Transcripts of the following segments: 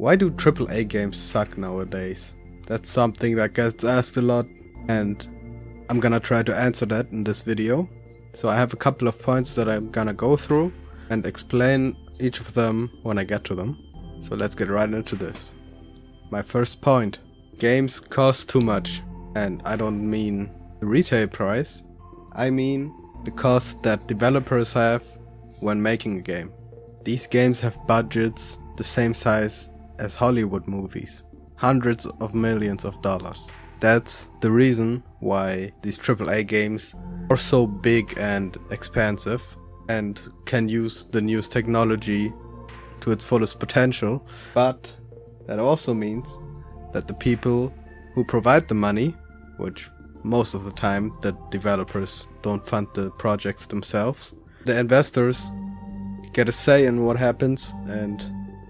Why do AAA games suck nowadays? That's something that gets asked a lot, and I'm gonna try to answer that in this video. So I have a couple of points that I'm gonna go through and explain each of them when I get to them. So let's get right into this. My first point. Games cost too much. And I don't mean the retail price. I mean the cost that developers have when making a game. These games have budgets the same size as Hollywood movies. Hundreds of millions of dollars. That's the reason why these AAA games are so big and expansive and can use the newest technology to its fullest potential. But that also means that the people who provide the money, which most of the time the developers don't fund the projects themselves, the investors get a say in what happens and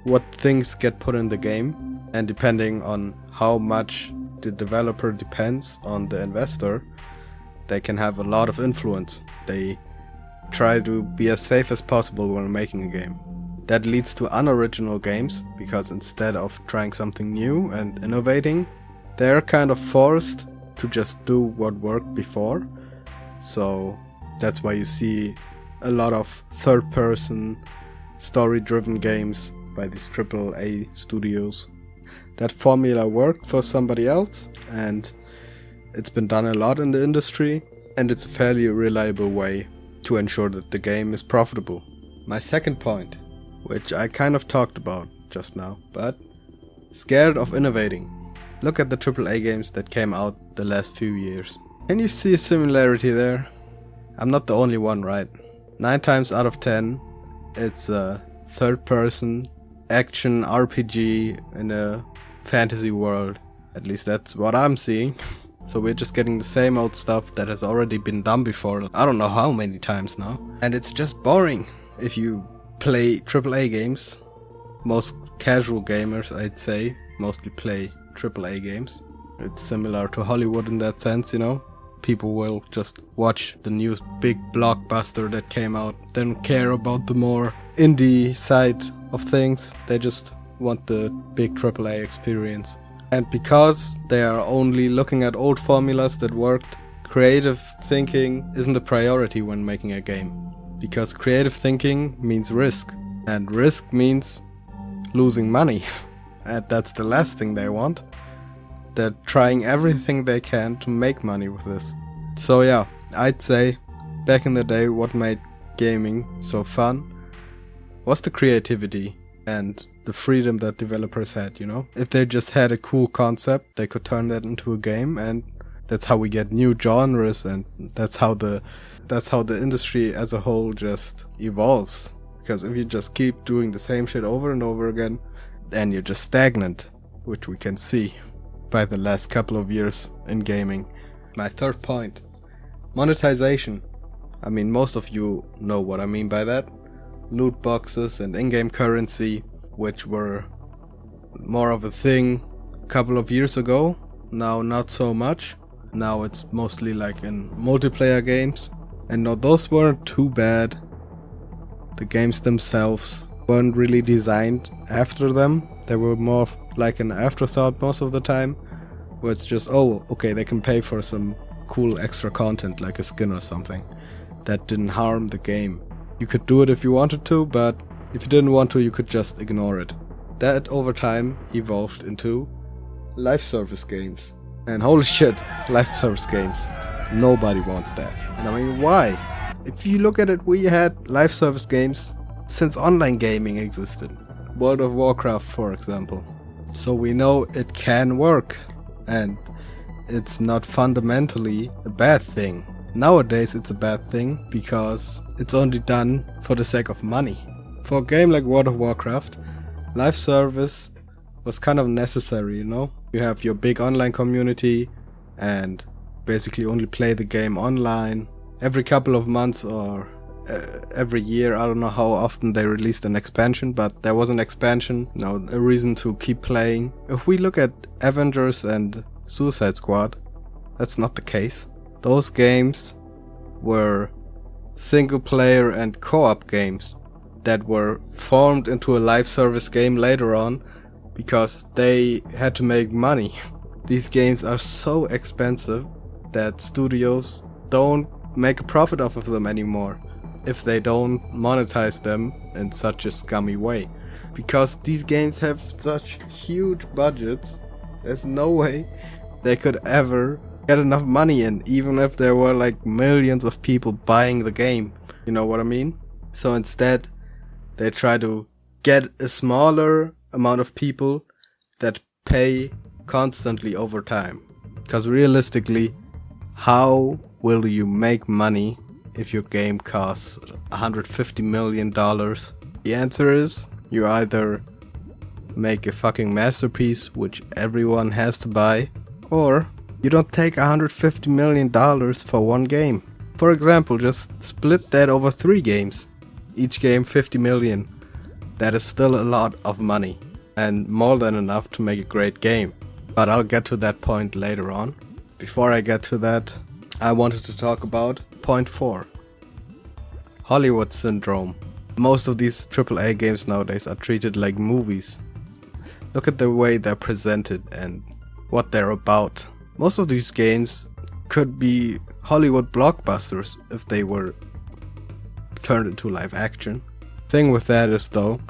what things get put in the game. And depending on how much the developer depends on the investor, they can have a lot of influence. They try to be as safe as possible when making a game. That leads to unoriginal games, because instead of trying something new and innovating, they're kind of forced to just do what worked before. So that's why you see a lot of third-person, story-driven games by these AAA studios. That formula worked for somebody else, and it's been done a lot in the industry, and it's a fairly reliable way to ensure that the game is profitable. My second point, which I kind of talked about just now, but scared of innovating. Look at the AAA games that came out the last few years. Can you see a similarity there? I'm not the only one, right? 9 times out of 10, it's a third-person action RPG in a fantasy world. At least that's what I'm seeing. So we're just getting the same old stuff that has already been done before. I don't know how many times now. And it's just boring. If you play AAA games, most casual gamers, I'd say, mostly play AAA games. It's similar to Hollywood in that sense, you know. People will just watch the new big blockbuster that came out. They don't care about the more indie side of things. They just want the big AAA experience. And because they are only looking at old formulas that worked, creative thinking isn't a priority when making a game. Because creative thinking means risk. And risk means losing money. And that's the last thing they want. They're trying everything they can to make money with this. So yeah, I'd say back in the day what made gaming so fun was the creativity and the freedom that developers had, you know. If they just had a cool concept, they could turn that into a game, and that's how we get new genres, and that's how the industry as a whole just evolves. Because if you just keep doing the same shit over and over again, then you're just stagnant, which we can see by the last couple of years in gaming. My third point, monetization. I mean, most of you know what I mean by that. Loot boxes and in-game currency, which were more of a thing a couple of years ago. Now not so much. Now it's mostly like in multiplayer games. And no, those weren't too bad. The games themselves weren't really designed after them. They were more like an afterthought most of the time, where it's just, oh, okay, they can pay for some cool extra content like a skin or something. That didn't harm the game. You could do it if you wanted to, but if you didn't want to, you could just ignore it. That over time evolved into live service games. And holy shit, live service games. Nobody wants that. And I mean, why? If you look at it, we had live service games since online gaming existed. World of Warcraft, for example. So we know it can work, and it's not fundamentally a bad thing. Nowadays it's a bad thing because it's only done for the sake of money. For a game like World of Warcraft, live service was kind of necessary, you know? You have your big online community and basically only play the game online. Every couple of months or every year, I don't know how often they released an expansion, but there was an expansion, you know, a reason to keep playing. If we look at Avengers and Suicide Squad, that's not the case. Those games were single player and co-op games that were formed into a live service game later on, because they had to make money. These games are so expensive that studios don't make a profit off of them anymore if they don't monetize them in such a scummy way. Because these games have such huge budgets, there's no way they could ever get enough money in, even if there were like millions of people buying the game. You know what I mean? So instead, they try to get a smaller amount of people that pay constantly over time. Because realistically, how will you make money if your game costs $150 million? The answer is, you either make a fucking masterpiece which everyone has to buy, or you don't take $150 million for one game. For example, just split that over 3 games. Each game 50 million. That is still a lot of money, and more than enough to make a great game. But I'll get to that point later on. Before I get to that, I wanted to talk about point 4. Hollywood syndrome. Most of these AAA games nowadays are treated like movies. Look at the way they're presented and what they're about. Most of these games could be Hollywood blockbusters if they were turned into live action. Thing with that is though,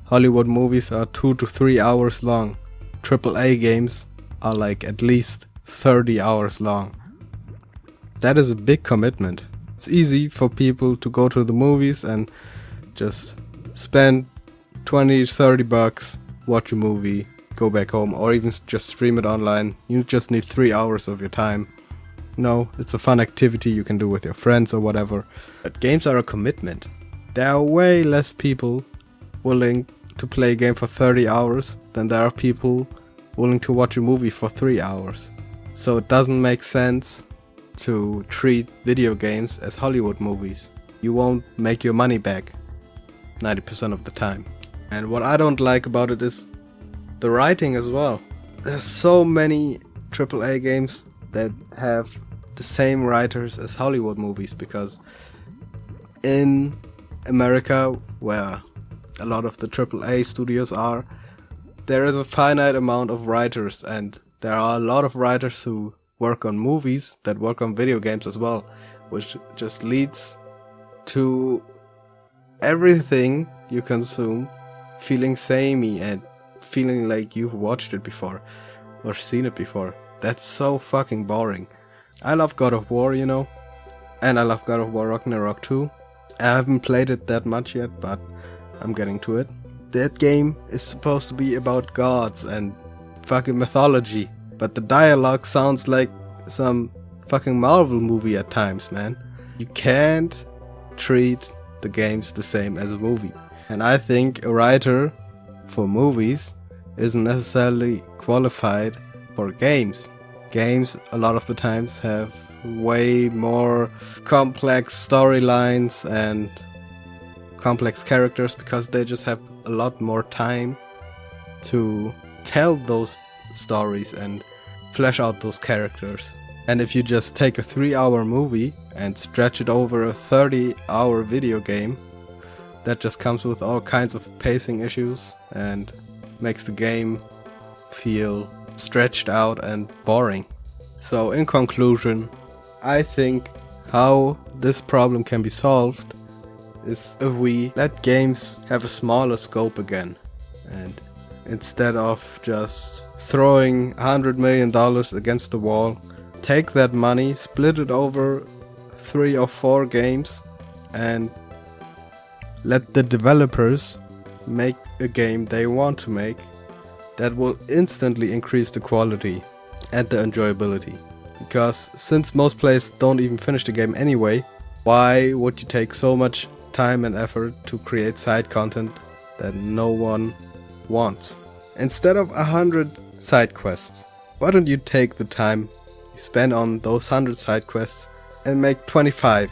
Hollywood movies are 2 to 3 hours long. AAA games are like at least 30 hours long. That is a big commitment. It's easy for people to go to the movies and just spend 20-30 bucks, watch a movie, go back home, or even just stream it online. You just need 3 hours of your time. No, it's a fun activity you can do with your friends or whatever. But games are a commitment. There are way less people willing to play a game for 30 hours than there are people willing to watch a movie for 3 hours. So it doesn't make sense to treat video games as Hollywood movies. You won't make your money back 90% of the time. And what I don't like about it is the writing as well. There's so many AAA games that have the same writers as Hollywood movies, because in America, where a lot of the AAA studios are, there is a finite amount of writers, and there are a lot of writers who work on movies that work on video games as well, which just leads to everything you consume feeling samey and feeling like you've watched it before or seen it before. That's so fucking boring. I love God of War, you know, and I love God of War Ragnarok too. I haven't played it that much yet, but I'm getting to it. That game is supposed to be about gods and fucking mythology, but the dialogue sounds like some fucking Marvel movie at times, man. You can't treat the games the same as a movie. And I think a writer for movies isn't necessarily qualified for games. Games a lot of the times have way more complex storylines and complex characters because they just have a lot more time to tell those stories and flesh out those characters. And if you just take a 3-hour movie and stretch it over a 30-hour video game, that just comes with all kinds of pacing issues and makes the game feel stretched out and boring. So in conclusion, I think how this problem can be solved is if we let games have a smaller scope again, and instead of just throwing $100 million against the wall, take that money, split it over 3 or 4 games, and let the developers make a game they want to make that will instantly increase the quality and the enjoyability. Because since most players don't even finish the game anyway, why would you take so much time and effort to create side content that no one wants? Instead of 100 side quests, why don't you take the time you spend on those 100 side quests and make 25,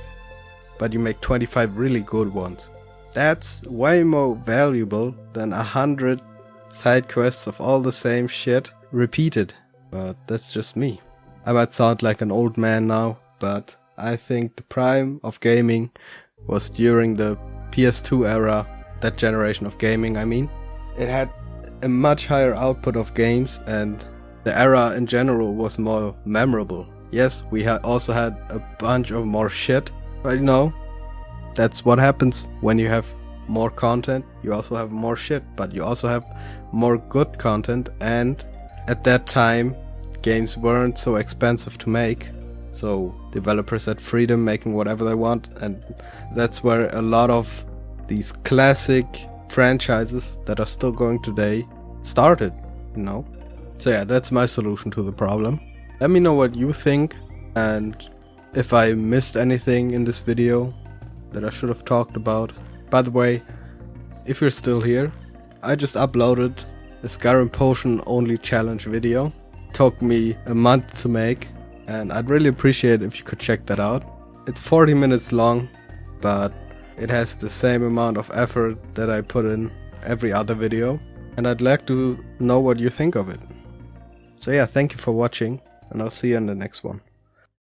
but you make 25 really good ones? That's way more valuable than 100 side quests of all the same shit repeated. But that's just me. I might sound like an old man now, but I think the prime of gaming was during the PS2 era, that generation of gaming I mean. It had a much higher output of games, and the era in general was more memorable. Yes, we also had a bunch of more shit, but you know, that's what happens when you have more content. You also have more shit, but you also have more good content, and at that time games weren't so expensive to make, so developers had freedom making whatever they want, and that's where a lot of these classic franchises that are still going today started, you know. So yeah, that's my solution to the problem. Let me know what you think, and if I missed anything in this video that I should have talked about. By the way, if you're still here, I just uploaded a Skyrim potion only challenge video. It took me a month to make, and I'd really appreciate if you could check that out. It's 40 minutes long, but it has the same amount of effort that I put in every other video, and I'd like to know what you think of it. So yeah, thank you for watching, and I'll see you in the next one.